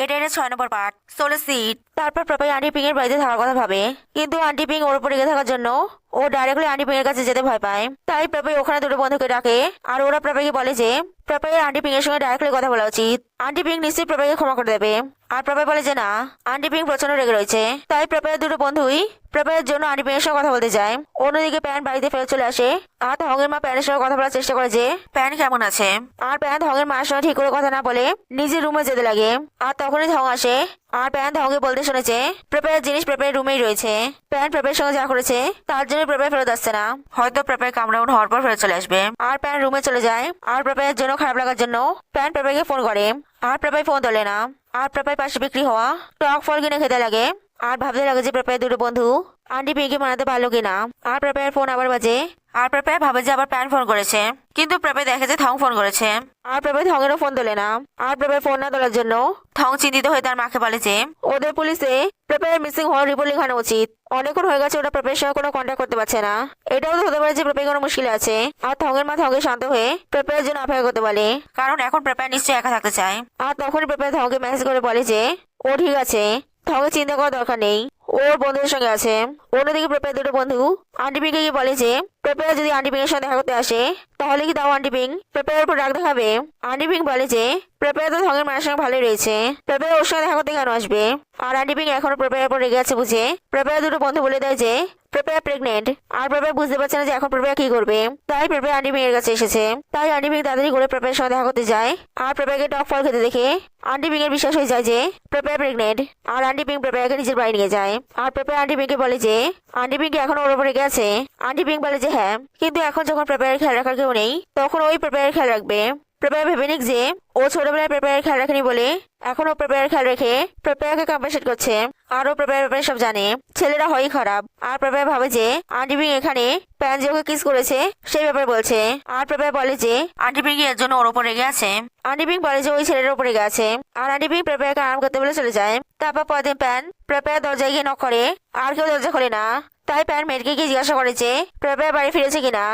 এটা 6 নম্বর part, solo seat. তারপর প্রপাই aunty ping এর বাড়িতে থাকার কথা ভাবে, কিন্তু আন্টি পিং ওর উপর রেগে থাকার জন্য ও ডাইরেক্টলি আন্টি পিং এর কাছে যেতে ভয় পায়। তাই প্রপাই ওখানে দুটো বন্ধুকে ডাকে আর ওরা প্রপাইকে বলে যে প্রপাই আন্টি পিং এর সঙ্গে ডাইরেক্টলি কথা বলা উচিত। আন্টি পিং নিশ্চয়ই প্রপাইকে ক্ষমা করে দেবে। আর প্রপাই বলে যে না, আন্টি পিং প্রচন্ড রেগে রয়েছে। তাই প্রপাইয়ের দুটো বন্ধুই প্রপাইয়ের জন্য আন্টি পিং এর সঙ্গে কথা বলতে যায়। অন্যদিকে প্যান বাড়িতে ফেরত চলে আসে আর হংয়ের মা প্যানের সঙ্গে কথা বলার চেষ্টা করে যে প্যান কেমন আছে। আর প্যান হংয়ের মার সঙ্গে ঠিক করে কথা না বলে নিজের রুমে যেতে লাগে। আর তখনই হং আসে আর প্যান হংকে বলতে শুনেছে প্রপাইয়ের জিনিস প্রপাইয়ের রুমেই রয়েছে। প্যান প্রপাইয়ের সঙ্গে যা করেছে তার জন্য প্রপাই ফেরত আসছে না, হয়তো প্রপাই কামড়াউন হওয়ার পর ফেরত চলে আসবে। আর প্যান রুমে চলে যায় আর প্রপাইয়ের জন্য খারাপ লাগার জন্য প্যান প্রপাইকে ফোন করে। আর প্রপাই ফোন তোলে না। আর প্রপাই পাশে বিক্রি হওয়া টক ফল কিনে খেতে লাগে আর ভাবতে লাগে যে প্রপাইয়ের দুটো বন্ধু আন্টি পিংকে মানাতে পারলো কিনা। আর প্রপাইয়ের ফোন আবার বাজে আর প্রপাই ভাবে যে আবার প্যান ফোন করেছে, কিন্তু প্রপাই দেখে যে থং ফোন করেছে। আর প্রপাই থংয়েরও ফোন তোলে না। আর প্রপাই ফোন না তোলার জন্য থং চিন্তিত হয়ে তার মাকে বলে যে ওদের পুলিশে প্রপাইয়ের মিসিং হওয়ার রিপোর্ট লেখানো উচিত। অনেকক্ষণ হয়ে গেছে ওরা প্রপাইয়ের সঙ্গে কোনো কন্ট্যাক্ট করতে পারছে না। এটাও তো হতে পারে যে প্রপাই কোনো মুশকিলে আছে। আর থংয়ের মা থংকে শান্ত হয়ে প্রপাইয়ের জন্য অপেক্ষা করতে বলে, কারণ এখন প্রপাই নিশ্চয়ই একা থাকতে চায়। আর তখনই প্রপাই থংকে মেসেজ করে বলে যে ও ঠিক আছে, থংকে চিন্তা করার দরকার নেই, ওর বন্ধুদের সঙ্গে আছে। অন্যদিকে প্রপাই দুটো বন্ধু আন্টি পিংকে গিয়ে বলে যে প্রপাই যদি আন্টি পিং এর সঙ্গে দেখা করতে আসে তাহলে কি তাও আন্টি পিং প্রপাইয়ের উপর রাগ দেখাবে। আন্টি পিং বলে যে প্রপাই তো থংয়ের মায়ের সঙ্গে ভালোই রয়েছে, প্রপাই ওর সঙ্গে দেখা করতে কেন আসবে। আর আন্টি পিং এখনো প্রপাইয়ের উপর রেগে আছে বুঝে প্রপাইয়ের দুটো বন্ধু বলে দেয় যে প্রপাই প্রেগনেন্ট। আর প্রপাই বুঝতে পারছে না যে এখন প্রপাই কি করবে। তাই প্রপাই আন্টি পিং এর কাছে এসেছে। তাই আন্টি পিং তাড়াতাড়ি করে প্রপাইয়ের সঙ্গে দেখা করতে যায়। আর প্রপাইকে টক ফল খেতে দেখে আন্টি পিং এর বিশ্বাস হয়ে যায় যে প্রপাই প্রেগনেন্ট। আর আন্টি পিং প্রপাইকে নিজের বাড়ি নিয়ে যায়। আর প্রপাই আন্টি পিংকে বলে যে আন্টি পিং এখন ওর উপর রেগে আছে। আন্টি পিং বলে যে হ্যাঁ, কিন্তু এখন যখন প্রপাইয়ের খেয়াল রাখার কেউ নেই তখন ওই প্রপাইয়ের খেয়াল রাখবে। প্রপাই ভেবে নিক যে ও ছোটবেলায় প্রপাইয়ের খেয়াল রাখেনি বলে এখন ও প্রপাইয়ের খেয়াল রেখে প্রপাইকে কম্পেনসেট করছে। আর ও প্রপাইয়ের ব্যাপারে সব জানে। ছেলেরা হয়ই খারাপ। আর প্রপাই ভাবে যে আন্টি পিং এখানে প্যান যে ওকে কিস করেছে সেই ব্যাপারে বলছে। আর প্রপাই বলে যে আন্টি পিং এর জন্য ওর উপর রেগে আছে। আন্টি পিং বলে যে ওই ছেলের উপর রেগে আছে। আর আন্টি পিং প্রপাইকে আরাম করতে বলে চলে যায়। তারপর পরদিন প্যান প্রপাইয়ের দরজায় গিয়ে নক করে আর কেউ দরজা খোলে না। তাই প্যান মেয়েকে গিয়ে জিজ্ঞাসা করে যে প্রপাই বাড়ি ফিরেছে কিনা।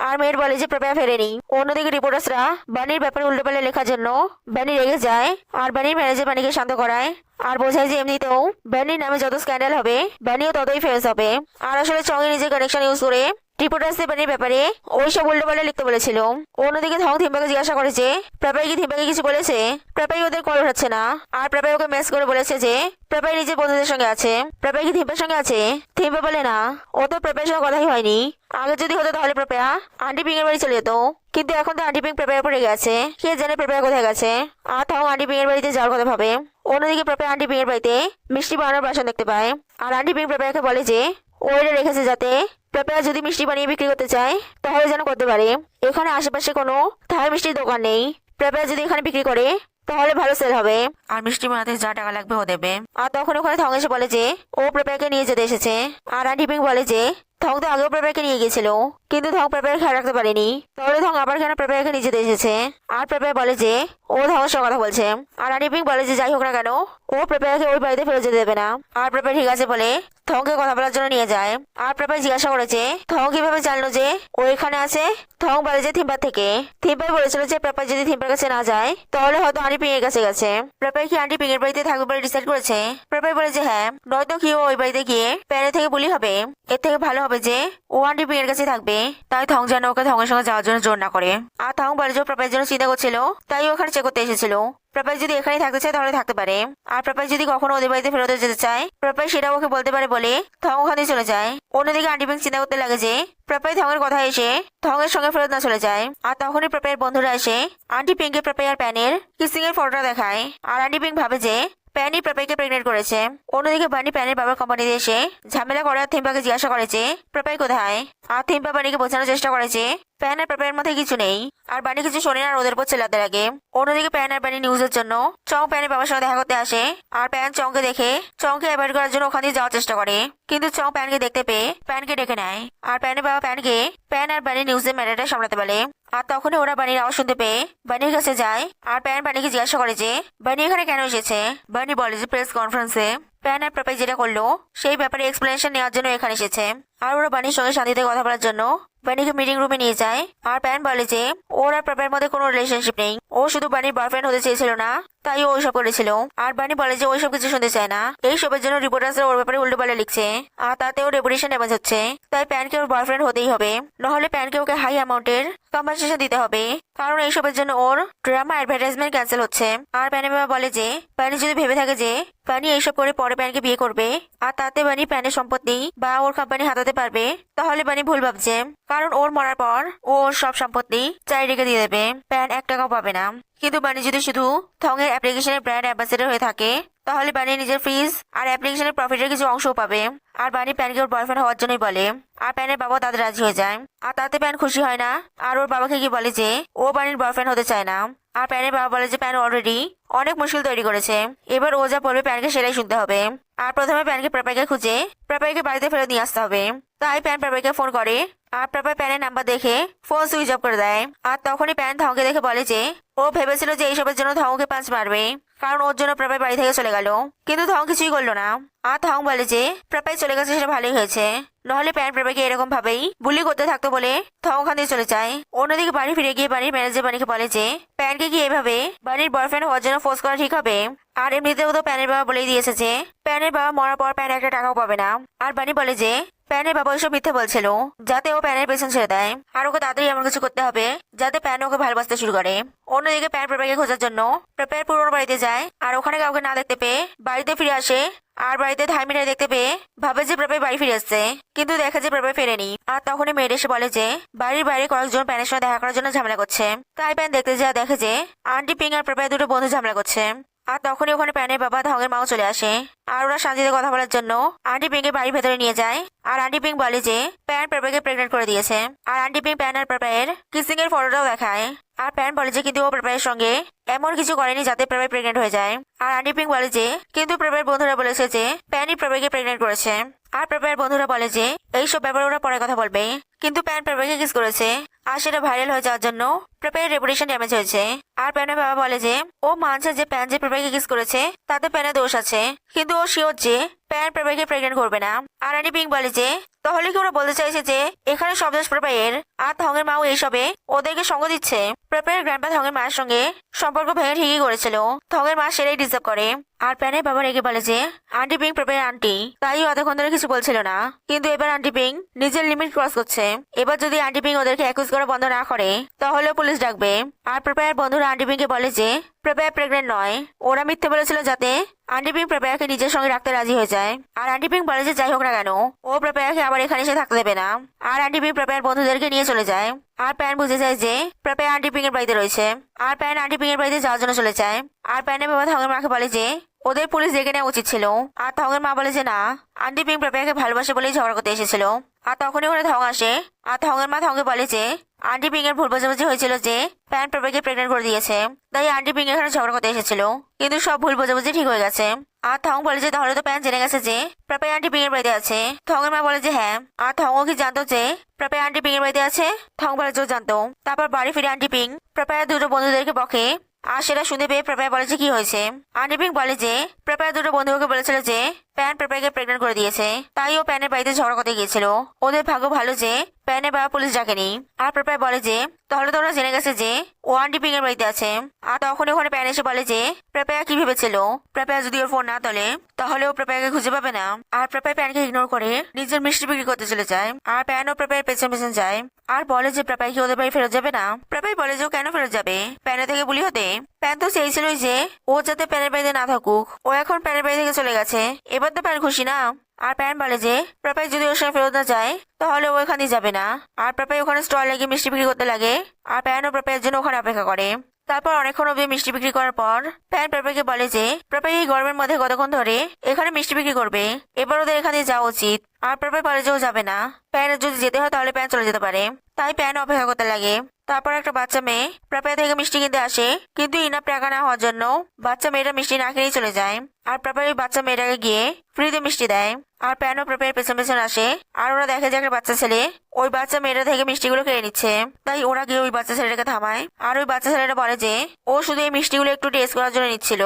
আর মেয়ের বলে যে প্রপাই ফেরেনি। অন্যদিকে রিপোর্টার্সরা বানির ব্যাপারে উল্টোপাল্টা লেখার জন্য বানি রেগে যায়। আর বানির ম্যানেজার বানিকে শান্ত করায় আর বোঝায় যে এমনিতেও বানির নামে যত স্ক্যান্ডাল হবে বানিও ততই ফেমাস হবে। আর আসলে চঙে নিজের কানেকশন ইউজ করে রিপোর্টার্সদের বানির ব্যাপারে ওইসব উল্টোপাল্টা লিখতে বলেছিল। অন্যদিকে থং থিম্পাকে জিজ্ঞাসা করেছে প্রপাই কি থিম্পাকে কিছু বলেছে। প্রপাই ওদের কল উঠাচ্ছে না। আর প্রপাই ওকে মেস করে বলেছে যে প্রপাই নিজের বন্ধুদের সঙ্গে আছে। প্রপাই কি থিম্পার সঙ্গে আছে। থিম্পা বলে না, ও তো প্রপাইয়ের সঙ্গে কথাই হয়নি। আগে যদি হতো তাহলে প্রপাইয়া আন্টি পিং এর বাড়ি চলে যেত, কিন্তু এখন তো আন্টি পিং প্রপাইয়ের উপর রেগে আছে। কে জানে প্রপাইয়া কোথায় গেছে। আর থং আন্টি পিং এর বাড়িতে যাওয়ার কথা ভাবে। অন্যদিকে প্রপাই আন্টি পিং এর বাড়িতে মিষ্টি বানানোর বাসন দেখতে পায়। আর আন্টি পিং প্রপাইকে বলে যে ও এটা রেখেছে যাতে প্রপাই যদি মিষ্টি বানিয়ে বিক্রি করতে চায় তাহলে যেন করতে পারে। এখানে আশেপাশে কোনো থাই মিষ্টির দোকান নেই। প্রপাই যদি এখানে বিক্রি করে তাহলে ভালো সেল হবে আর মিষ্টি বানাতে যা টাকা লাগবে ও দেবে। আর তখন ওখানে থং এসে বলে যে ও প্রপাইকে নিয়ে যেতে এসেছে। আর আন্টি পিং বলে যে থং তো আগেও প্রপাইকে নিয়ে গিয়েছিল, কিন্তু থং প্রপাইয়ের খেয়াল রাখতে পারেনি। তাহলে থং আবার কেন প্রপাইকে নিয়ে যেতে এসেছে। আর প্রপাই বলে যে ও থংয়ের সঙ্গে কথা বলছে। আর আন্টি পিং বলে যে যাই হোক না কেন ও প্রপাইকে ওই বাড়িতে ফেরত যেতে দেবে না। আর প্রপাই ঠিক আছে বলে থংকে কথা বলার জন্য নিয়ে যায়। আর প্রপাই জিজ্ঞাসা করেছে থং কিভাবে জানলো যে ও এখানে আছে। থং বলে যে থিম্পার থেকে। থিম্পাই বলেছিল যে প্রপাই যদি থিম্পার কাছে না যায় তাহলে হয়তো আন্টি পিং এর কাছে গেছে। প্রপাই কি আন্টি পিং এর বাড়িতে থাকবে বলে ডিসাইড করেছে। প্রপাই বলে যে হ্যাঁ, নয়তো কি ও ওই বাড়িতে গিয়ে প্যানের থেকে বুলি হবে। এর থেকে ভালো হবে যে ও আন্টি পিং এর কাছে থাকবে। তাই থং যেন ওকে থংয়ের সঙ্গে যাওয়ার জন্য জোর না করে। আর থং বলে যে প্রপাইয়ের জন্য চিন্তা করছিল তাই ওখানে চেক করতে এসেছিল। প্রপাই যদি এখানে থাকতে চায় তাহলে থাকতে পারে। আর প্রপাই যদি কখনো ওদের বাড়িতে ফেরত যেতে চায় প্রপাই সেটা ওকে বলতে পারে বলে থং ওখানে চলে যায়। অন্যদিকে আন্টি পিং চিন্তা করতে লাগে যে প্রপাই থংয়ের কথা এসে থংয়ের সঙ্গে ফেরত না চলে যায়। আর তখনই প্রপাইয়ের বন্ধুরা এসে আন্টি পিংকে প্রপাই আর প্যানের কিসিং এর ফটোটা দেখায়। আর আন্টি পিং ভাবে যে প্যানি প্রপাইকে প্রেগনেন্ট করেছে। অন্যদিকে বানি প্যানের বাবার কোম্পানিতে এসে ঝামেলা করে আর থিম্পাকে জিজ্ঞাসা করেছে প্রপাই কোথায়। আর থিম্পা বানিকে বোঝানোর চেষ্টা করেছে প্যান আর প্রপাইয়ের মধ্যে কিছু নেই। আর বানি কিছু শোনে আর ওদের উপর চেলাতে লাগে। অন্যদিকে প্যান আর বানি নিউজের জন্য চং প্যানের বাবার সঙ্গে দেখা করতে আসে। আর প্যান চংকে দেখে চংকে অ্যাভয়েড করার জন্য ওখান দিয়ে যাওয়ার চেষ্টা করে, কিন্তু চং প্যানকে দেখতে পেয়ে প্যানকে ডেকে নেয়। আর প্যানের বাবা প্যানকে প্যান আর বানি নিউজের ম্যাটারটা সামলাতে বলে। আর তখনই ওরা বানির আওয়াজ শুনতে পেয়ে বানির কাছে যায়। আর প্যান বানিকে জিজ্ঞাসা করে যে বানি এখানে কেন এসেছে। বানি বলে যে প্রেস কনফারেন্সে প্যান আর প্রপাই যেটা করলো সেই ব্যাপারে এক্সপ্লেনেশন নেওয়ার জন্য এখানে এসেছে। আর ওরা বানির সঙ্গে শান্তিতে কথা বলার জন্য বানিকে মিটিং রুমে নিয়ে যায়। আর প্যান বলে যে ওর আর প্রাপের মধ্যে কোনো রিলেশনশিপ নেই, ও শুধু বানির বয়ফ্রেন্ড হতে চেয়েছিল না, তাই ও ওইসব করেছিল। আর বানি বলে যে ওইসব কিছু শুনতে চায় না, এইসবের জন্য রিপোর্টার্সরা ওর ব্যাপারে উল্টোপাল্টা লিখছে, আর তাতে ওর রেপুটেশন ড্যামেজ হচ্ছে। তাই প্যানকে ওর বয়ফ্রেন্ড হতেই হবে, নহলে প্যানকে ওকে হাই অ্যামাউন্টের কম্পেনসেশন দিতে হবে, কারণ এইসবের জন্য ওর ড্রামা অ্যাডভার্টাইজমেন্ট ক্যান্সেল হচ্ছে। আর প্যানের বাবা বলে যে প্যানি যদি ভেবে থাকে যে প্যানি এইসব করে পরে প্যানকে বিয়ে করবে আর তাতে বানি প্যানের সম্পত্তি বা ওর কোম্পানি হাতাতে পারবে, তাহলে বানি ভুল ভাবছে, কারণ ওর মরার পর ও ওর সব সম্পত্তি চারিদিকে দিয়ে দেবে, প্যান 1 টাকাও পাবে না। কিন্তু বানি যদি শুধু থংয়ের অ্যাপ্লিকেশনের ব্র্যান্ড অ্যাম্বাসেডর হয়ে থাকে, তাহলে বানি নিজের ফিজ আর অ্যাপ্লিকেশনের প্রফিটের কিছু অংশও পাবে। আর বানি প্যানকে ওর বয়ফ্রেন্ড হওয়ার জন্যই বলে। আর প্যানের বাবা তাদের রাজি হয়ে যায়, আর তাতে প্যান খুশি হয় না, আর ওর বাবাকে গিয়ে বলে যে ও বানির বয়ফ্রেন্ড হতে চায় না। আর প্যানের বাবা বলে যে প্যান অলরেডি অনেক মুশকিল তৈরি করেছে, এবার ও যা বলবে প্যানকে সেটাই শুনতে হবে। আর প্রথমে প্যানকে প্রাপাইকে খুঁজে প্রাপাইকে বাড়িতে ফেরত নিয়ে আসতে হবে। তাই প্যান প্রাপাইকে ফোন করে, আর প্রাপাই প্যানের নাম্বার দেখে ফোন সুইচ অফ করে দেয়। আর তখনই প্যান ধংকে দেখে বলে যে ও ভেবেছিল যে এইসবের জন্য ধংকে পাঁচ মারবে, কারণ ওর জন্য প্রাপাই বাড়ি থেকে চলে গেল, কিন্তু ধং কিছুই করলো না। আর ধং বলে যে প্রাপাই চলে গেছে সেটা ভালোই হয়েছে, নহলে প্যান প্রাপাইকে এরকম ভাবেই বুলি করতে থাকতো বলে ধং ওখান থেকে চলে যায়। অন্যদিকে বাড়ি ফিরে গিয়ে বাড়ির ম্যানেজার বানিকে বলে যে প্যানকে কি এভাবে বাড়ির বয়ফ্রেন্ড হওয়ার জন্য ফোর্স করা ঠিক হবে? আর এমনিতেও তো প্যানের বাবা বলেই দিয়েছে যে প্যানের বাবা মরার পর প্যান 1 টাকাও পাবে না। আর বানি বলে যে প্যানের বাবা ওইসব মিথ্যে বলছিল যাতে ও প্যানের পেছন ছেড়ে দেয়, আর ওকে তাড়াতাড়ি এমন কিছু করতে হবে যাতে প্যান ওকে ভালোবাসতে শুরু করে। অন্যদিকে প্যান প্রাপাইকে খোঁজার জন্য প্রাপাইয়ের পুরোনো বাড়িতে যায়, আর ওখানে কাউকে না দেখতে পেয়ে বাড়িতে ফিরে আসে। আর বাড়িতে ধাই মিঠাই দেখতে পেয়ে ভাবে যে প্রাপাই বাড়ি ফিরে আসছে, কিন্তু দেখা যে প্রাপাই ফেরেনি। আর তখনই মেয়ের এসে বলে যে বাড়ির বাইরে কয়েকজন প্যানের সঙ্গে দেখা করার জন্য ঝামেলা করছে। তাই প্যান দেখতে যা দেখে যে আন্টি পিং আর প্রাপাই দুটো বন্ধু ঝামেলা করছে। আর তখনই ওখানে প্যানের বাবা ধঙের মাও চলে আসে, আর ওরা শান্তিতে কথা বলার জন্য আন্টি পিং এর বাড়ির ভেতরে নিয়ে যায়। আর আন্টি পিং বলে যে প্যান প্রাপাইকে প্রেগনেন্ট করে দিয়েছে। আর আন্টি পিং প্যান আর প্রাপাইয়ের কিসিং এর ফটোটাও দেখায়। আর প্যান বলে যে কিন্তু ও প্রাপাইয়ের সঙ্গে এমন কিছু করেনি যাতে প্রাপাই প্রেগনেন্ট হয়ে যায়। আর আন্টি পিং বলে যে কিন্তু প্রাপাইয়ের বন্ধুরা বলেছে যে প্যানই প্রাপাইকে প্রেগনেন্ট করেছে। আর প্রাপাইয়ের বন্ধুরা বলে যে এইসব ব্যাপারে ওরা পরে কথা বলবে, কিন্তু প্যান প্রাপাইকে কিস করেছে, আর সেটা ভাইরাল হয়ে যাওয়ার জন্য প্রাপাইয়ের রেপুটেশন ড্যামেজ হয়েছে। আর প্যানের বাবা বলে যে ও মানছে যে প্যান যে প্রাপাইকে কিস করেছে তাতে প্যানের দোষ আছে, কিন্তু ও শিওর যে প্যান প্রাপাইকে প্রেগনেন্ট করবে না। আর আন্টি পিং বলে যে তাহলে কি ওরা বলতে চাইছে যে এখানে সব দোষ প্রাপাইয়ের, আর ধঙের মাও এইসবে ওদেরকে সঙ্গ দিচ্ছে? প্রাপাইয়ের গ্র্যান্ডপা ধঙের মায়ের সঙ্গে সম্পর্ক ভেঙে ঠিকই করেছিল, ধঙের মা সেটাই ডিজার্ভ করে। আর প্যানের বাবা রেগে বলে যে আন্টি পিং প্রাপাইয়ের আন্টি, তাই এতক্ষণ ধরে কিছু বলছিল না, কিন্তু এবার আন্টি পিং নিজের লিমিট ক্রস করছে। এবার যদি আন্টি পিং ওদেরকে অ্যাকুজ করা বন্ধ না করে তাহলে পুলিশ ডাকবে। আর প্রাপাইয়ের বন্ধুরা আন্টি পিংকে বলে যে প্রাপাইয়া প্রেগনেন্ট নয়, ওরা মিথ্যে বলেছিল যাতে আন্টি পিং প্রাপাইয়াকে নিজের সঙ্গে রাখতে রাজি হয়ে যায়। আর আন্টি পিং বলে যে যাই হোক না কেন ও প্রাপাইয়াকে আবার এখানে এসে থাকতে দেবে না। আর আন্টি পিং প্রাপাইয়ার বন্ধুদেরকে নিয়ে চলে যায়। আর প্যান বুঝে যায় যে প্রাপাইয়া আন্টি পিং এর বাড়িতে রয়েছে। আর প্যান আন্টি পিং এর বাড়িতে যাওয়ার জন্য চলে যায়। আর প্যানের বাবা ধঙের মাকে বলে যে ওদের পুলিশ ডেকে নেওয়া উচিত ছিল। আর ধঙের মা বলে যে না, আন্টি পিং প্রাপাইয়াকে ভালোবাসে বলেই ঝগড়া করতে এসেছিল। আর তখনই ওখানে ধং আসে। আর ধঙের মা ধঙকে বলে যে আন্টি পিং এর ভুল বোঝাবুঝি হয়েছিল যে প্যান প্রাপাইকে প্রেগনেন্ট করে দিয়েছে, তাই আন্টি পিং এখানে ঝগড়া করতে এসেছিল, কিন্তু সব ভুল বোঝাবুঝি ঠিক হয়ে গেছে। আর থং বলে যে তাহলে তো প্যান জেনে গেছে যে প্রাপাই আন্টি পিং এর বাড়িতে আছে। থঙের মা বলে যে হ্যাঁ। আর থংও কি জানতো যে প্রাপাই আন্টি পিং এর বাড়িতে আছে? থং বলে যে ও জানতো। তারপর বাড়ি ফিরে আন্টি পিং প্রাপাইয়ের দুটো বন্ধুদেরকে বকে, আর সেটা শুনে পেয়ে প্রাপাইয়া বলে যে কি হয়েছে। আন্টি পিং বলে যে প্রাপাইয়ের দুটো বন্ধুকে বলেছিল যে প্যান প্রাপাইকে প্রেগনেন্ট করে দিয়েছে, তাই ও প্যানের বাড়িতে ঝগড়া করতে গিয়েছিল। ওদের ভাগ্য ভালো যে প্যানের বাবা পুলিশ ডাকেনি। আর প্রাপাই বলে যে তাহলে তো ওরা জেনে গেছে যে ও আন্টি পিং এর বাড়িতে আছে। আর তখন ওখানে প্যান এসে বলে যে প্রাপাইয়া কি ভেবেছিল প্রাপাইয়া যদি ওর ফোন না তোলে তাহলে ও প্রাপাইয়াকে খুঁজে পাবে না। আর প্রাপাই প্যানকে ইগনোর করে নিজের মিষ্টি বিক্রি করতে চলে যায়। আর প্যান ও প্রাপাইয়ের পেছন পেছন যায়, আর বলে যে প্রাপাই কি ওদের বাড়ি ফেরত যাবে না। প্রাপাই বলে যে ও কেন ফেরত যাবে প্যানের থেকে বুলি হতে? প্যান তো চেয়েছিলই যে ও যাতে প্যানের বাড়িতে না থাকুক, ও এখন প্যানের বাড়ি থেকে চলে গেছে, এবার তো প্যান খুশি না। আর প্যান বলে যে প্রাপাই যদি ওর সঙ্গে ফেরত না যায় তাহলে ও এখানে যাবে না। আর প্রাপাই ওখানে স্টল লাগিয়ে মিষ্টি বিক্রি করতে লাগে। আর প্যান ও প্রাপাইয়ের জন্য ওখানে অপেক্ষা করে। তারপর অনেকক্ষণ অব্দি মিষ্টি বিক্রি করার পর প্যান প্রাপাইকে বলে যে প্রাপাই এই গরমের মধ্যে কতক্ষণ ধরে এখানে মিষ্টি বিক্রি করবে, এবার ওদের এখানে যাওয়া উচিত। আর প্রাপাই বলে যে ও যাবে না, প্যানের যদি যেতে হয় তাহলে প্যান চলে যেতে পারে। তাই প্যান অপেক্ষা করতে লাগে। তারপর একটা বাচ্চা মেয়ে প্রাপাই থেকে মিষ্টি কিনতে আসে, কিন্তু ইনাফ টাকা না হওয়ার জন্য বাচ্চা মেয়েটা মিষ্টি না কিনেই চলে যায়। আর প্রাপাই ওই বাচ্চা মেয়েটাকে গিয়ে ফ্রিতে মিষ্টি দেয়। আর প্যান ও প্রাপাইয়ের পেছন পেছন আসে, আর ওরা দেখে যে একটা বাচ্চা ছেলে ওই বাচ্চা মেয়েটা থেকে মিষ্টিগুলো খেয়ে নিচ্ছে। তাই ওরা গিয়ে ওই বাচ্চা ছেলেটাকে থামায়। আর ওই বাচ্চা ছেলেটা বলে যে ও শুধু এই মিষ্টিগুলো একটু টেস্ট করার জন্য নিচ্ছিল।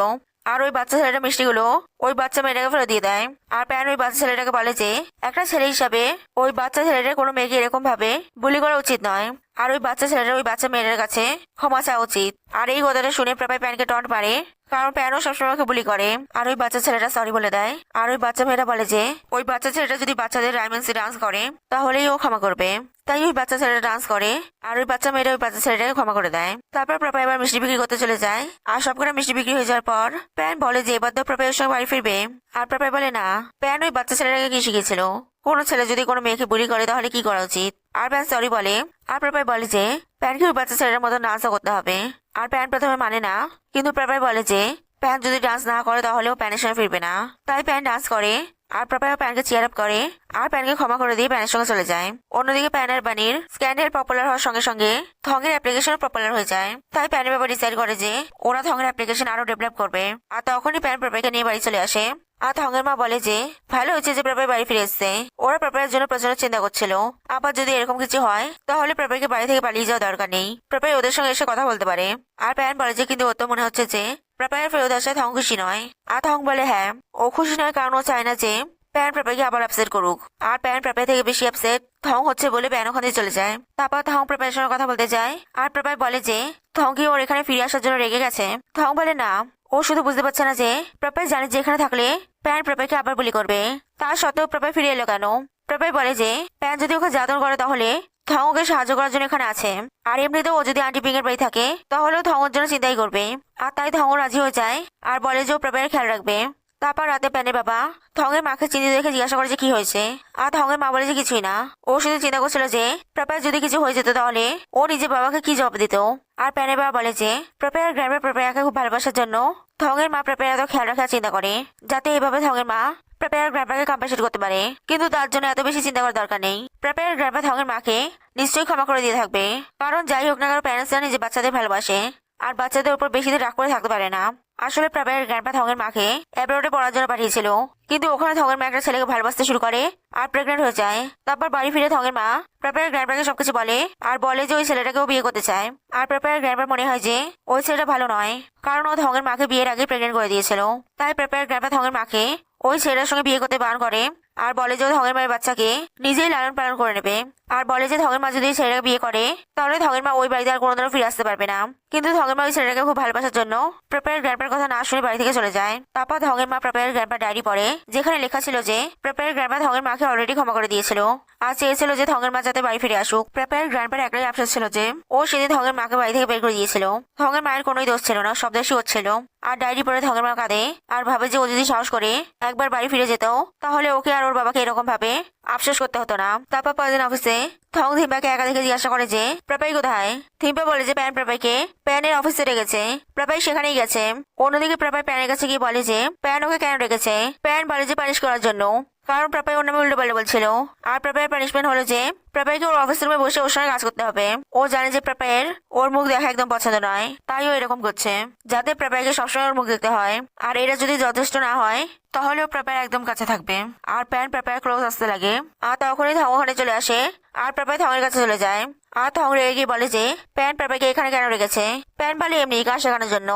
আর ওই বাচ্চা ছেলেটা মিষ্টিগুলো ওই বাচ্চা মেয়েটাকে ফেরত দিয়ে দেয়। আর প্যান ওই বাচ্চা ছেলেটাকে বলে যে একটা ছেলে হিসাবে ওই বাচ্চা ছেলেটার কোনো মেয়েকে এরকম ভাবে বুলি করা উচিত নয়। আর ওই বাচ্চা ছেলেটা ওই বাচ্চা মেয়েটার কাছে ক্ষমা চাওয়া উচিত। আর এই কথাটা শুনে প্রাপাই প্যানকে টন্ট মারে, কারণ প্যানও সবসময় ওকে বুলি করে। আর ওই বাচ্চা ছেলেটা সরি বলে দেয়। আর ওই বাচ্চা মেয়েটা বলে যে ওই বাচ্চা ছেলেটা যদি বাচ্চাদের রাইমেন্সি ডান্স করে তাহলেই ও ক্ষমা করবে। তাই ওই বাচ্চা ছেলেটা ডান্স করে আর ওই বাচ্চা মেয়েটা ওই বাচ্চা ছেলেটাকে ক্ষমা করে দেয়। তারপর প্রাপাই এবার মিষ্টি বিক্রি করতে চলে যায়। আর সবকটা মিষ্টি বিক্রি হয়ে যাওয়ার পর প্যান বলে যে এবার তো প্রাপাইয়ের সঙ্গে বাড়ি ফিরবে। আর প্রাপাই বলে না, প্যান ওই বাচ্চা ছেলেটাকে কি শিখেছিল, কোনো ছেলে যদি কোনো মেয়েকে বুলি করে তাহলে কি করা উচিত। আর প্যান সরি বলে। আর প্রাপাই বলে যে প্যানকে ওই বাচ্চা ছেলেটার মতো ডান্সও করতে হবে। আর প্যান প্রথমে মানে না, কিন্তু প্রাপাই বলে যে প্যান যদি ডান্স না করে তাহলেও প্যানের সঙ্গে ফিরবে না। তাই প্যান ডান্স করে আর প্রাপাইও প্যানকে চিয়ার আপ করে আর প্যানকে ক্ষমা করে দিয়ে প্যানের সঙ্গে চলে যায়। অন্যদিকে প্যান আর বানির স্ক্যান্ডেল পপুলার হওয়ার সঙ্গে সঙ্গে থংয়ের অ্যাপ্লিকেশনও পপুলার হয়ে যায়। তাই প্যানের বাবা ডিসাইড করে যে ওরা থংয়ের অ্যাপ্লিকেশন আরো ডেভেলপ করবে। আর তখনই প্যান প্রাপাইকে নিয়ে বাড়ি চলে আসে। আর থংয়ের মা বলে যে ভালো হয়েছে যে প্রাপাই বাড়ি ফিরে এসছে। ওরা প্রাপাইয়ের জন্য প্রচন্ড চিন্তা করছিল, আবার যদি এরকম কিছু হয় তাহলে প্রাপাইকে বাড়ি থেকে পালিয়ে যাওয়া দরকার নেই, প্রাপাই ওদের সঙ্গে এসে কথা বলতে পারে। আর প্যান বলে যে কিন্তু ওর তো মনে হচ্ছে যে প্রাপাইয়ের ফেরত আসায় থং খুশি নয়। আর থং বলে হ্যাঁ, ও খুশি নয় কারণ ও চায় না যে প্যান প্রাপাইকে আবার আপসেট করুক। আর প্যান প্রাপাই থেকে বেশি আপসেট থং হচ্ছে বলে প্যান ওখানে চলে যায়। তারপর থং প্রাপাইয়ের সঙ্গে কথা বলতে যায়। আর প্রাপাই বলে যে থং কি ওর এখানে ফিরে আসার জন্য রেগে গেছে। থং বলে না, ও শুধু বুঝতে পারছে না যে প্রাপাই জানে যে এখানে থাকলে প্যান প্রাপাইকে আবার বুলি করবে। তা সত্ত্বেও প্রাপাই ফিরে এলো কেন। প্রাপাই বলে যে প্যান যদি ওকে যাতন করে তাহলে থং ওকে সাহায্য করার জন্য এখানে আছে। আর এমনিতেও ও যদি আন্টি পিং এর বাড়ি থাকে তাহলেও থং ওর জন্য চিন্তাই করবে। আর তাই থং রাজি হয়ে যায় আর বলে যে ও প্রাপাইয়ের খেয়াল রাখবে। তারপর রাতে প্যানের বাবা থংয়ের মাকে চিনি দেখে জিজ্ঞাসা করে যে কি হয়েছে। আর থংয়ের মা বলে যে কিছুই না, ও শুধু চিন্তা করছিল যে প্রাপাই যদি কিছু হয়ে যেত তাহলে ও নিজের বাবাকে কি জবাব দিত। আর প্যানের বাবা বলে যে প্রাপাইয়ের গ্রামের প্রাপাইয়াকে খুব ভালোবাসার জন্য থংয়ের মা প্রাপাইয়ের এত খেয়াল রাখার চিন্তা করে যাতে এভাবে থংয়ের মা প্রাপাইয়ের গ্রামপাকে কম্পেনসেট করতে পারে। কিন্তু তার জন্য এত বেশি চিন্তা করার দরকার নেই। প্রাপাইয়ের গ্রামপা থংয়ের মাকে নিশ্চয়ই ক্ষমা করে দিয়ে থাকবে, কারণ যাই হোক না কারো প্যারেন্টসরা নিজের বাচ্চাদের ভালোবাসে আর বাচ্চাদের উপর বেশি দিন রাগ করে থাকতে পারে না। আসলে প্রাপাইয়ের গ্র্যান্ডপা থংয়ের মাকে অ্যাব্রোডে পড়ার জন্য পাঠিয়েছিল, কিন্তু ওখানে থংয়ের মা একটা ছেলেকে ভালোবাসতে শুরু করে আর প্রেগনেন্ট হয়ে যায়। তারপর বাড়ি ফিরে থংয়ের মা প্রাপাইয়ের গ্র্যান্ডপাকে সবকিছু বলে আর বলে যে ওই ছেলেটাকেও বিয়ে করতে চায়। আর প্রাপাইয়ের গ্র্যান্ডপার মনে হয় যে ওই ছেলেটা ভালো নয়, কারণ ও থংয়ের মাকে বিয়ের আগে প্রেগনেন্ট করে দিয়েছিল। তাই প্রাপাইয়ের গ্র্যান্ডপা থংয়ের মাকে ওই ছেলেটার সঙ্গে বিয়ে করতে বারণ করে আর বলে যে থংয়ের মায়ের বাচ্চাকে নিজেই লালন পালন করে নেবে। আর বলে যে থংয়ের মা যদি ছেলেটাকে বিয়ে করে তাহলে থংয়ের মা ওই বাড়িতে আর কোনোদিনও ফিরে আসতে পারবে না। কিন্তু থংয়ের মা ওই ছেলেটাকে খুব ভালোবাসার জন্য প্রাপাইয়ের গ্র্যান্ডপার কথা না শুনে বাড়ি থেকে চলে যায়। তারপর থংয়ের মা প্রাপাইয়ের গ্র্যান্ডপার ডায়েরি পড়ে, যেখানে লেখা ছিল যে প্রাপাইয়ের গ্র্যান্ডপা থংয়ের মাকে অলরেডি ক্ষমা করে দিয়েছিল আর চেয়েছিল যে থংয়ের মা যাতে বাড়ি ফিরে আসুক। প্রাপাইয়ের গ্র্যান্ডপার একটাই আফসোস ছিল যে ও সেদিন থংয়ের মাকে বাড়ি থেকে বের করে দিয়েছিল। থংয়ের মায়ের কোনোই দোষ ছিল না, সব দোষই হচ্ছিল। আর ডায়েরি পড়ে থংয়ের মা কাঁদে আর ভাবে যে ও যদি সাহস করে একবার বাড়ি ফিরে যেত তাহলে ওকে আর ওর বাবাকে এরকম ভাবে আফসোস করতে হতো না। তারপর পরদিন অফিসে থং থিম্পাকে একা দেখে জিজ্ঞাসা করে যে প্রাপাই কোথায়। থিম্পা বলে যে প্যান প্রাপাইকে প্যানের অফিসে রেখেছে, প্রাপাই সেখানেই গেছে। অন্যদিকে প্রাপাই প্যানের কাছে গিয়ে বলে যে প্যান ওকে কেন রেখেছে। প্যান বলে যে পানিশ করার জন্য, কারণ প্রাপাই ওর নামে উল্টো পাল্টা বলছিল। আর প্রাপাইয়ের পানিশমেন্ট হলো যে প্রাপাইকে ওর অফিস রুমে বসে ওর সঙ্গে কাজ করতে হবে। ও জানে যে প্রাপাইয়ের ওর মুখ দেখা একদম পছন্দ নয়, তাই ও এরকম করছে যাতে প্রাপাইকে সবসময় ওর মুখ দেখতে হয়। আর এটা যদি যথেষ্ট না হয় তাহলেও প্রাপাই একদম কাছে থাকবে। আর প্যান প্রাপাইয়ের ক্লোজ আসতে লাগে। আর তখনই থং ওখানে চলে আসে আর প্রাপাই থংয়ের কাছে চলে যায়। আর থং রেগে গিয়ে বলে যে প্যান প্রাপাইকে এখানে কেন রেখেছে। প্যান বলে এমনি কাজ শেখানোর জন্য।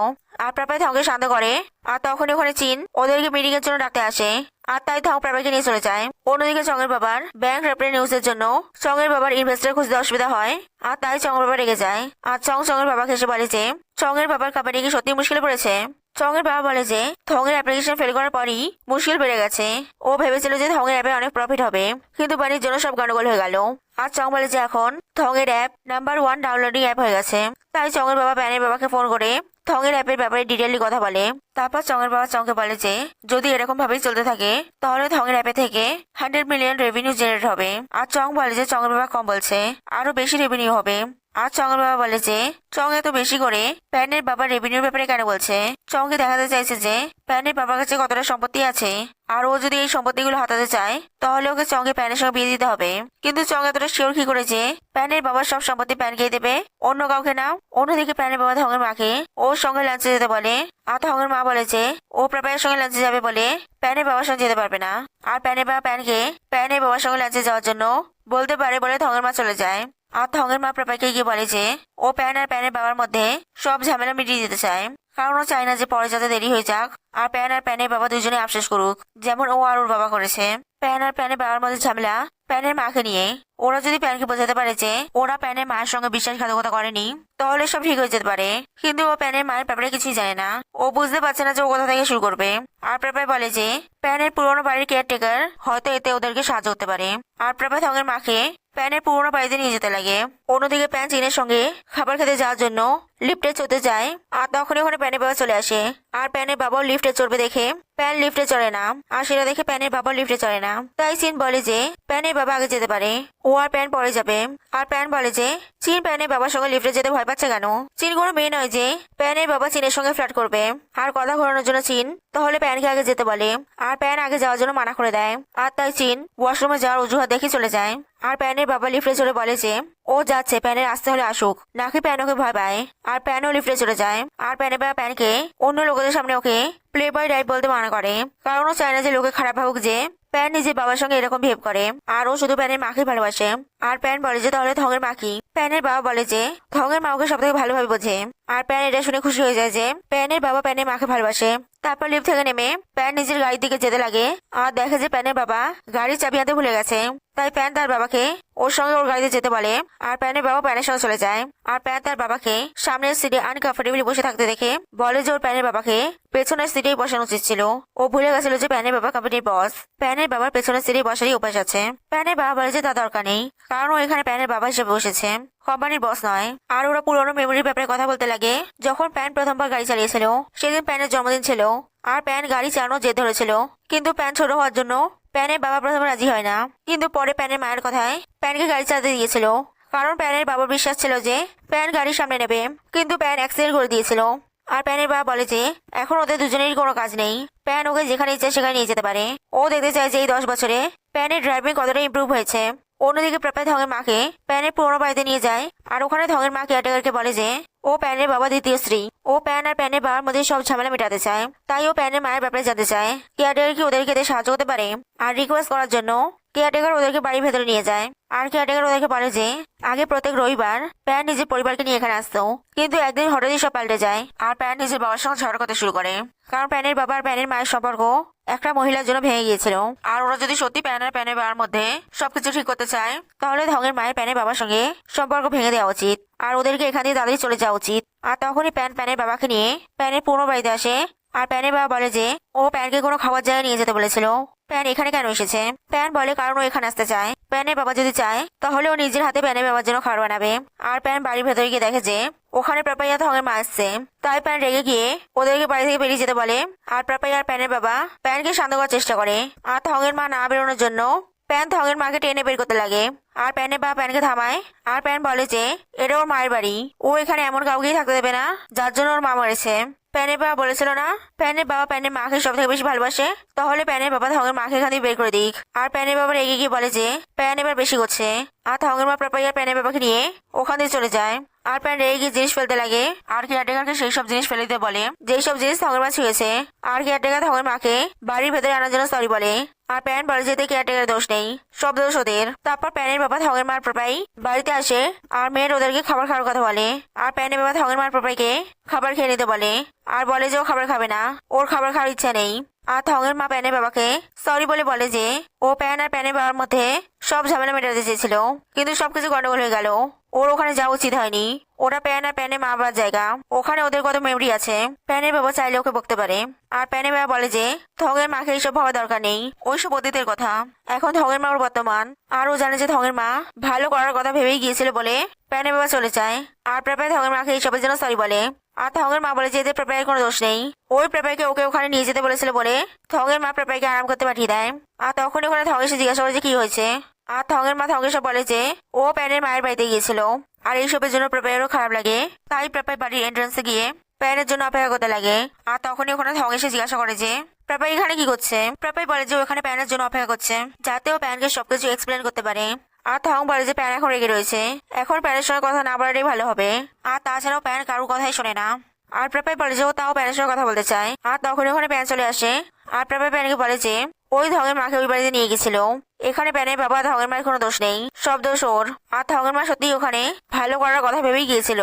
আর প্রাপাই থংকে শান্ত করে। আর তখনই ওখানে চিন ওদেরকে মিটিং এর জন্য ডাকতে আসে আর তাই থং প্রাপাইকে নিয়ে চলে যায়। অন্যদিকে চঙের বাবার ব্যাংক রেফারেন্স নিউজের জন্য চঙের বাবার ইনভেস্টর খুঁজতে অসুবিধা হয় আর তাই চঙের বাবা রেগে যায়। আর চঙের বাবাকে এসে বলে যে চঙের বাবার কোম্পানি কি সত্যি মুশকিলে পড়েছে। চঙের বাবা বলে যে থংয়ের অ্যাপ্লিকেশন ফেল করার পরই মুশকিল বেড়ে গেছে। ও ভেবেছিল যে থংয়ের অ্যাপে অনেক প্রফিট হবে, কিন্তু বাড়ির জন্য সব গন্ডগোল হয়ে গেল। আর চং বলে যে এখন থংয়ের অ্যাপ নাম্বার 1 ডাউনলোডিং অ্যাপ হয়ে গেছে। তাই চঙের বাবা প্যানের বাবাকে ফোন করে থংয়ের অ্যাপের ব্যাপারে ডিটেইলি কথা বলে। তারপর চঙের বাবা চংকে বলে যে যদি এরকম ভাবেই চলতে থাকে তাহলে থংয়ের অ্যাপে থেকে 100 মিলিয়ন রেভিনিউ জেনারেট হবে। আর চং বলে যে চঙের বাবা কম বলছে, আরো বেশি রেভিনিউ হবে। আর চঙের বাবা বলে যে চং এত বেশি করে প্যানের বাবার রেভিনিউর ব্যাপারে কেন বলছে। চংকে দেখাতে চাইছে যে প্যানের বাবার কাছে কতটা সম্পত্তি আছে আর ও যদি এই সম্পত্তিগুলো হাতাতে চায় তাহলে ওকে চংকে প্যানের সঙ্গে বিয়ে দিতে হবে। কিন্তু চং এতটা শিওর কি করে যে প্যানের বাবার সব সম্পত্তি প্যানকেই দেবে, অন্য কাউকে না। অন্যদিকে প্যানের বাবা থংয়ের মাকে ওর সঙ্গে লাঞ্চে যেতে বলে। আর থংয়ের মা বলে যে ও প্রাপাইয়ের সঙ্গে লাঞ্চে যাবে বলে প্যানের বাবার সঙ্গে যেতে পারবে না। আর প্যানের বাবা প্যানকে প্যানের বাবার সঙ্গে লাঞ্চে যাওয়ার জন্য বলতে পারে বলে থংয়ের মা চলে যায়। আর থংয়ের মা প্রাপাইকে গিয়ে বলে যে ও প্যান আর প্যানের বাবার মধ্যে সব ঝামেলা মিটিয়ে দিতে চায়, কারণ ও চায় না যে পরে যাতে দেরি হয়ে যাক আর প্যান আর প্যানের বাবা দুজনে আফসোস করুক, যেমন ও আর ওর বাবা করেছে। প্যান আর প্যানের বাবার মধ্যে ঝামেলা প্যানের মাকে নিয়ে। ওরা যদি প্যানকে বোঝাতে পারে যে ওরা প্যানের মায়ের সঙ্গে বিশ্বাসঘাতকতা করেনি, তাহলে সব ঠিক হয়ে যেতে পারে। কিন্তু ও প্যানের মায়ের ব্যাপারে কিছুই জানে না। ও বুঝতে পারছে না যে ও কোথা থেকে শুরু করবে। আর প্রাপাই বলে যে প্যানের পুরোনো বাড়ির কেয়ারটেকার হয়তো এতে ওদেরকে সাহায্য করতে পারে। আর প্রাপাই থংয়ের মাকে প্যানের পুরোনো বাড়িতে নিয়ে যেতে লাগে। অন্যদিকে প্যান চিনের সঙ্গে খাবার খেতে যাওয়ার জন্য লিফটে চড়তে যায়। আর তখনই ওখানে প্যানের বাবা চলে আসে। আর প্যানের বাবাও লিফটে চড়বে দেখে প্যান লিফটে চড়ে না। আর সেটা দেখে প্যানের বাবা লিফটে চড়ে না। তাই চিন বলে যে প্যানের বাবা আগে যেতে পারে, ও আর প্যান পরে যাবে। আর প্যান বলে যে চিন প্যানের বাবার সঙ্গে লিফটে যেতে ভয় পাচ্ছে কেন? চিন কোনো মেয়ে নয় যে প্যানের বাবা চিনের সঙ্গে ফ্ল্যাট করবে। আর কথা ঘোরানোর জন্য চিন তাহলে প্যানকে আগে যেতে বলে। আর প্যান আগে যাওয়ার জন্য মানা করে দেয়। আর তাই চিন ওয়াশরুমে যাওয়ার অজুহাত দেখে চলে যায়। আর প্যানের বাবা লিফটে চড়ে বলে যে ও যাচ্ছে, প্যানের আসতে হলে আসুক, নাকি প্যান ওকে ভয় পায়। আর প্যানও লিফটে চলে যায়। আর প্যানের বাবা প্যানকে অন্য লোকেদের সামনে ওকে প্লে বয় টাইপ বলতে মানা করে, কারণ ও চায় না যে লোকে খারাপ ভাবুক যে প্যান নিজের বাবার সঙ্গে এরকম বিহেভ করে। আর ও শুধু প্যানের মাকে ভালোবাসে। আর প্যান বলে যে তাহলে থংয়ের মা কি? প্যানের বাবা বলে যে থংয়ের মা ওকে সব থেকে ভালোভাবে বোঝে। আর প্যান এটা শুনে খুশি হয়ে যায় যে প্যানের বাবা প্যানের মাকে ভালোবাসে। তারপর লিফট থেকে নেমে প্যান নিজের গাড়ির দিকে যেতে লাগে। আর দেখে যে প্যানের বাবা গাড়ির চাবি আনতে ভুলে গেছে। তাই প্যান তার বাবাকে ওর সঙ্গে ওর গাড়িতে যেতে বলে। আর প্যানের বাবা প্যানের সঙ্গে চলে যায়। আর প্যান তার বাবাকে সামনের সিটে আনকমফোর্টেবলি বসে থাকতে দেখে বলে যে ওর প্যানের বাবাকে পেছনের সিটেই বসানো উচিত ছিল। ও ভুলে গেছিল যে প্যানের বাবা কোম্পানির বস। প্যানের বাবার পেছনের সিটে বসারই অভ্যাস আছে। প্যানের বাবা বলে যে তা দরকার নেই, কারণ ও এখানে প্যানের বাবা হিসেবে বসেছে, কোম্পানির বস নয়। আর ওরা পুরোনো মেমোরির ব্যাপারে কথা বলতে লাগে। যখন প্যান প্রথমবার গাড়ি চালিয়েছিল সেদিন প্যানের জন্মদিন ছিল। আর প্যান গাড়ি চালানোর জেদ ধরেছিল, কিন্তু প্যান ছোট হওয়ার জন্য প্যানের বাবা প্রথমে রাজি হয় না। কিন্তু পরে প্যানের মায়ের কথায় প্যানকে গাড়ি চালাতে দিয়েছিল, কারণ প্যানের বাবার বিশ্বাস ছিল যে প্যান গাড়ির সামনে নেবে। কিন্তু প্যান অ্যাক্সিডেন্ট করে দিয়েছিল। আর প্যানের বাবা বলে যে এখন ওদের দুজনেরই কোনো কাজ নেই, প্যান ওকে যেখানে ইচ্ছে সেখানে নিয়ে যেতে পারে। ও দেখতে চায় যে এই 10 বছরে প্যানের ড্রাইভিং কতটা ইমপ্রুভ হয়েছে। অন্যদিকে প্রাপাই থংয়ের মাকে প্যানের পুরোনো বাড়িতে নিয়ে যায়। আর ওখানে থংয়ের মা কেয়ারটেকারকে বলে যে ও প্যানের বাবা দ্বিতীয় স্ত্রী। ও প্যান আর প্যানের বাবার মধ্যে সব ঝামেলা মেটাতে চায়। তাই ও প্যানের মায়ের ব্যাপারে জানতে চায় কেয়ারটেকার কি ওদেরকে এতে সাহায্য করতে পারে। আর রিকোয়েস্ট করার জন্য কেয়ারটেকার ওদেরকে বাড়ির ভেতরে নিয়ে যায়। আর কেয়ারটেকার ওদেরকে বলে যে আগে প্রত্যেক রবিবার প্যান নিজের পরিবারকে নিয়ে এখানে আসতো, কিন্তু একদিন হঠাৎই সব পাল্টে যায়। আর প্যান নিজের বাবার সঙ্গে ঝগড়া করতে শুরু করে, কারণ প্যানের বাবা আর প্যানের মায়ের সম্পর্ক একটা মহিলার জন্য ভেঙে গিয়েছিল। আর ওরা যদি সত্যি প্যান আর প্যানের বাবার মধ্যে সবকিছু ঠিক করতে চায়, তাহলে থংয়ের মায়ের প্যানের বাবার সঙ্গে সম্পর্ক ভেঙে দেওয়া উচিত। আর ওদেরকে এখান দিয়ে তাড়াতাড়ি চলে যাওয়া উচিত। আর তখনই প্যান প্যানের বাবাকে নিয়ে প্যানের পুরনো বাড়িতে আসে। আর প্যানের বাবা বলে যে ও প্যানকে কোনো খাবার জায়গায় নিয়ে যেতে বলেছিল। প্যান এখানে কেন এসেছে? প্যান বলে কারণ ও এখানে আসতে চায়। প্যানের বাবা যদি চায় তাহলে ও নিজের হাতে প্যানের বাবার জন্য খাবার বানাবে। আর প্যান বাড়ির ভেতরে গিয়ে দেখে যে ওখানে প্রাপাইয়া থংয়ের মা আসছে। তাই প্যান রেগে গিয়ে ওদেরকে বাড়ি থেকে বেরিয়ে যেতে বলে। আর প্রাপাইয়া আর প্যানের বাবা প্যানকে শান্ত করার চেষ্টা করে। আর থংয়ের মা না বেরোনোর জন্য প্যান থংয়ের মাকে টেনে বের করতে লাগে। আর প্যানের বাবা প্যানকে থামায়। আর প্যান বলে যে এটা ওর মায়ের বাড়ি, ও এখানে এমন কাউকেই থাকতে দেবে না যার জন্য ওর মা মরেছে। প্যানের বাবা বলেছিল না প্যানের বাবা প্যানের মাকে সব থেকে বেশি ভালোবাসে, তাহলে প্যানের বাবা থংয়ের মাকে এখান থেকে বের করে দিক। আর প্যানের বাবা রেগে গিয়ে বলে যে প্যান এবার বেশি করছে। আর থংয়ের মা প্রাপাইয়া প্যানের বাবাকে নিয়ে ওখান থেকে চলে যায়। আর প্যান রেগে গিয়ে জিনিস ফেলতে লাগে। আর কেয়ারটেকারকে সেই সব জিনিস ফেলে দিতে বলে যেই সব জিনিস থংয়ের মা ছুঁয়েছে। আর কেয়ারটেকার থংয়ের মাকে বাড়ির ভেতরে আনার জন্য সরি বলে। আর প্যান বলে যে কেয়ারটেকারের দোষ নেই, সব দোষ ওদের। তারপর প্যানের বাবা থংয়ের মার প্রাপাই বাড়িতে আসে। আর মেয়ের ওদেরকে খাবার খাওয়ার কথা বলে। আর প্যানের বাবা থংয়ের মার প্রাপাইকে খাবার খেয়ে নিতে বলে। আর বলে যে ও খাবার খাবে না, ওর খাবার খাওয়ার ইচ্ছা নেই। আর থংয়ের মা প্যানের বাবাকে সরি বলে যে ও প্যান আর প্যানের বাবার মধ্যে সব ঝামেলা মেটাতে চেয়েছিল, কিন্তু সবকিছু গন্ডগোল হয়ে গেল। ওর ওখানে যাওয়া উচিত হয়নি। ওরা প্যান আর প্যানের মা বাবার জায়গা, ওখানে ওদের কত মেমরি আছে। প্যানের বাবা চাইলে ওকে বকতে পারে। আর প্যানের বাবা বলে যে থংয়ের মাকে এইসব ভাবা দরকার নেই, ওইসব অতীতের কথা। এখন থংয়ের মা ওর বর্তমান। আর ও জানে যে থংয়ের মা ভালো করার কথা ভেবেই গিয়েছিল বলে প্যানের বাবা চলে যায়। আর প্রাপাই থংয়ের মাকে এইসবের জন্য সরি বলে। আর থংয়ের মা বলে যে এদের প্রাপাইয়ের কোনো দোষ নেই, ওই প্রাপাইকে ওকে ওখানে নিয়ে যেতে বলেছিল বলে থংয়ের মা প্রাপাইকে আরাম করতে পাঠিয়ে দেয়। আর তখন ওখানে থং এসে জিজ্ঞাসা করে যে কি হয়েছে। আর থংয়ের মা থংকে সব বলে যে ও প্যানের মায়ের বাড়িতে গিয়েছিল। আর এইসবের জন্য প্রাপাইয়েরও খারাপ লাগে। তাই প্রাপাই বাড়ির এন্ট্রান্সে গিয়ে প্যানের জন্য অপেক্ষা করতে লাগে। আর তখনই ওখানে থং এসে জিজ্ঞাসা করে যে প্রাপাই এখানে কি করছে। প্রাপাই বলে যে ওখানে প্যানের জন্য অপেক্ষা করছে, যাতে ও প্যানকে সবকিছু এক্সপ্লেন করতে পারে। আর থং বলে যে প্যান এখন রেগে রয়েছে, এখন প্যানের সঙ্গে কথা না বলাটাই ভালো হবে। আর তাছাড়াও প্যান কারোর কথাই শোনে না। আর প্রাপাই বলে যে ও তাও প্যানের সঙ্গে কথা বলতে চায়। আর তখনই ওখানে প্যান চলে আসে। আর প্রাপাই প্যানকে বলে যে ওই থংয়ের মাকে ওই বাড়িতে নিয়ে গেছিল, এখানে প্যানের বাবা থংয়ের মায়ের কোনো দোষ নেই, সব দোষ ওর। আর থংয়ের মা সত্যি ওখানে ভালো করার কথা ভেবেই গিয়েছিল।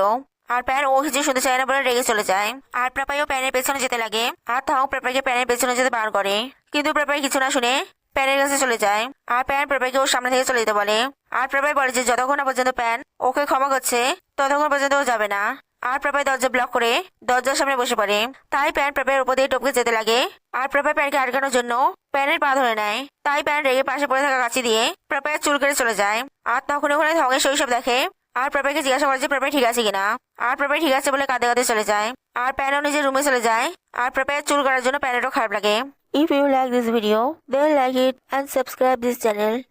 আর প্যান ও কিছু শুনতে চায় না বলে রেগে চলে যায়। আর প্রাপাইও প্যানের পেছনে যেতে লাগে আর তাও প্রাপাইকে প্যানের পেছনে যেতে বার করে। কিন্তু প্রাপাই কিছু না শুনে প্যানের কাছে চলে যায়। আর প্যান প্রাপাইকে ওর সামনে থেকে চলে যেতে বলে। আর প্রাপাই বলে যে যতক্ষণ না পর্যন্ত প্যান ওকে ক্ষমা করছে ততক্ষণ পর্যন্ত ও যাবে না। আর প্রাপাই দরজা ব্লক করে দরজার সামনে বসে পড়ে। তাই প্যান প্রাপাইয়ের উপর দিয়ে টপকে যেতে লাগে। আর প্রাপাই প্যানকে আটকানোর জন্য প্যানের পা ধরে নেয়। তাই প্যান রেগে পাশে পড়ে থাকা কাঁচি দিয়ে প্রাপাইয়ের চুল কেটে চলে যায়। আর তখন ওখানে থঙের শৈশব দেখে। আর প্রাপাইকে জিজ্ঞাসা করে যে প্রাপাই ঠিক আছে কিনা। আর প্রাপাই ঠিক আছে বলে কাঁদে কাঁদে চলে যায়। আর প্যানও নিজের রুমে চলে যায়। আর প্রাপাইয়ের চুল কাটার জন্য প্যানেরও খারাপ লাগে। If you like this video, then like it and subscribe this channel.